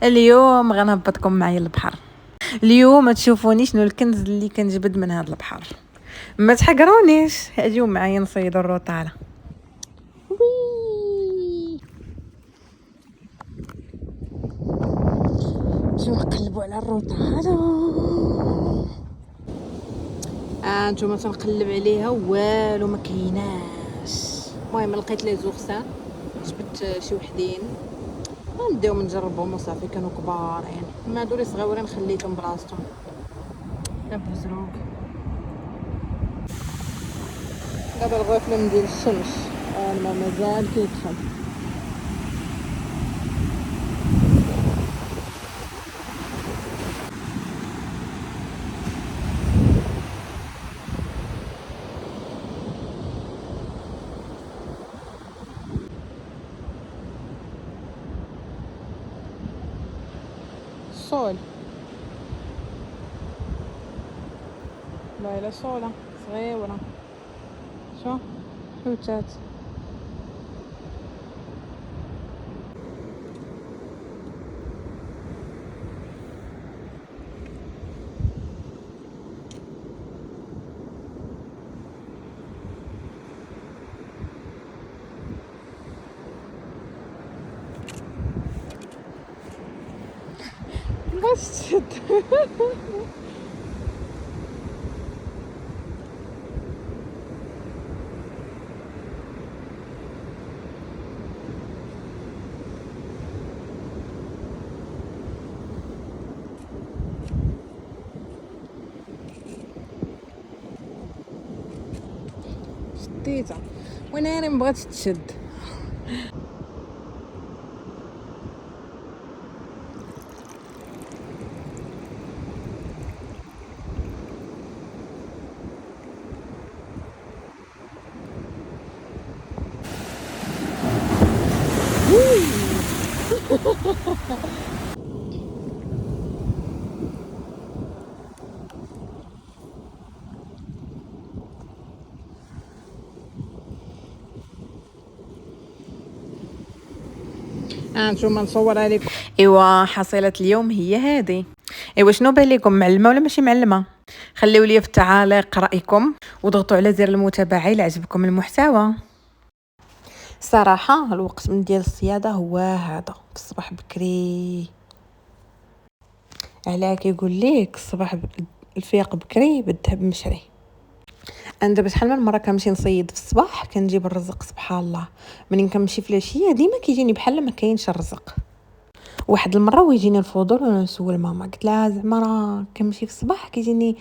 اليوم غنهبطكم معايا للبحر. اليوم تشوفوني شنو الكنز اللي كنجبد من هذا البحر. ما تحقرونيش، اجيو معايا نصيدوا الروطاله. نجيو نقلبوا على الروطاله. نتوما تنقلب عليها والو ما كايناش. المهم لقيت لي زوغسان، جبت شي وحدين غنديهم نجربهم وصافي. كانوا كبارين، ما هادو اللي صغيورين خليتهم بلاصتهم. بزروق دابا الغفله ديال الشمس، الماء مازال كيدخل. صول بايله صوله صغيره، شو حوتات. بس تشد. شديتها وين انا مبغاتش تشد. نتوما نصور عليكم. ايوا حصيله اليوم هي هذه. ايوا شنو بان لكم، معلمه ولا ماشي معلمه؟ خليوا لي في التعاليق رايكم وضغطوا على زر المتابعه الا عجبكم المحتوى. صراحه الوقت من ديال الصياده هو هذا، في الصباح بكري. علاه كيقول لك الصباح الفيق بكري بالذهب مشري. انا دابا شحال من مره كنمشي نصيد في الصباح كنجيب الرزق سبحان الله. منين كنمشي في العشيه ديما كيجيني بحال ما كاينش الرزق. واحد المره ويجيني الفضول وانا نسول ماما، قلت لها زعما راه كنمشي في الصباح كيجيني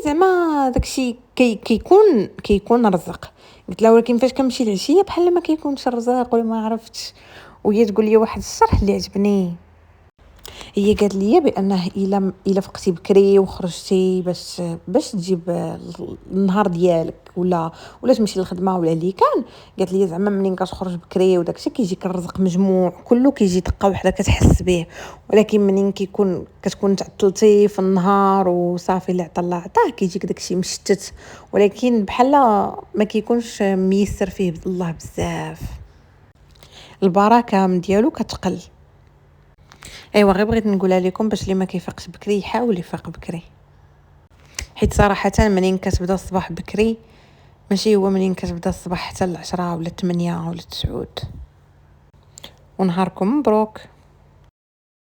زعما داكشي كيكون رزق. قلت لها ولكن فاش كنمشي العشيه بحال ما كيكونش الرزق ولا ما عرفتش. وهي تقول لي واحد الشرح اللي عجبني. هي قالت لي بانه الا فقتي بكري وخرجتي باش تجيب النهار ديالك ولا تمشي للخدمه ولا اللي كان. قالت لي زعما منين كتخرج بكري وداكشي كيجيك الرزق مجموع كله، كيجي دقه وحده كتحس به. ولكن منين كتكون تعطلتي في النهار وصافي اللي عطا الله عطاه كيجيك داكشي مشتت، ولكن بحال ما كيكونش ميسر فيه الله بزاف. البركه ديالو كتقل. ايوا غير بغيت نقولها لكم باش اللي ما كيفيقش بكري يحاول يفيق بكري، حيت صراحه منين كتبدا الصباح بكري ماشي هو منين كتبدا الصباح حتى 10 ولا 8 ولا 9. ونهاركم مبروك.